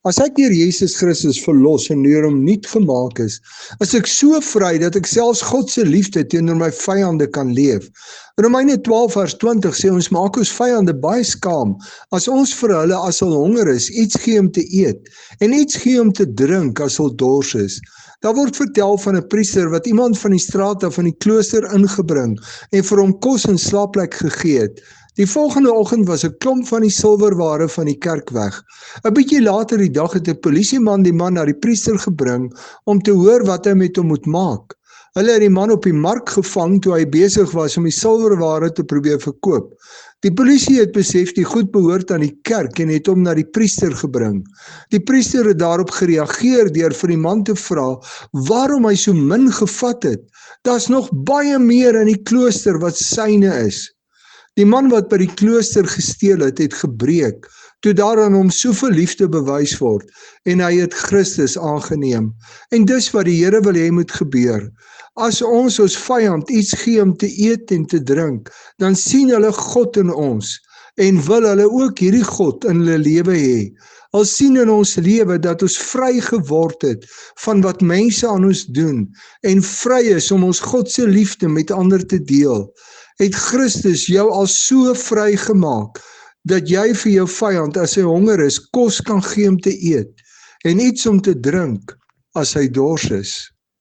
As ek deur Jesus Christus verlos en deur hom nuut gemaak is ek so vry dat ek selfs God se liefde teenoor my vyande kan leef. Romeine 12 vers 20 sê ons maak ons vyande baie skaam as ons vir hulle as hulle honger is iets gee om te eet en iets gee om te drink as hulle dors is. Daar word vertel van 'n priester wat iemand van die straat af in die klooster ingebring en vir hom kos en slaapplek gegee het. Die volgende oggend was 'n klomp van die silwerware van die kerk weg. 'n Bietjie later die dag het 'n polisieman die man na die priester gebring om te hoor wat hy met hom moet maak. Hulle het die man op die mark gevang toe hy besig was om die silwerware te probeer verkoop. Die polisie het besef die goed behoort aan die kerk en het hom na die priester gebring. Die priester het daarop gereageer deur vir die man te vra waarom hy so min gevat het. Daar's nog baie meer in die klooster wat syne is. Die man wat by die klooster gesteel het, het gebreek, toe daar aan hom soveel liefde bewys word, en hy het Christus aangeneem. En dis wat die Here wil hê moet gebeur. As ons vyand iets gee om te eet en te drink, dan sien hulle God in ons, en wil hulle ook hierdie God in hulle lewe hê. Hulle sien in ons lewe dat ons vry geword het van wat mense aan ons doen, en vry is om ons God se liefde met ander te deel. Het Christus jou al so vry gemaak, dat jy vir jou vyand, as hy honger is, kos kan gee om te eet, en iets om te drink, as hy dors is.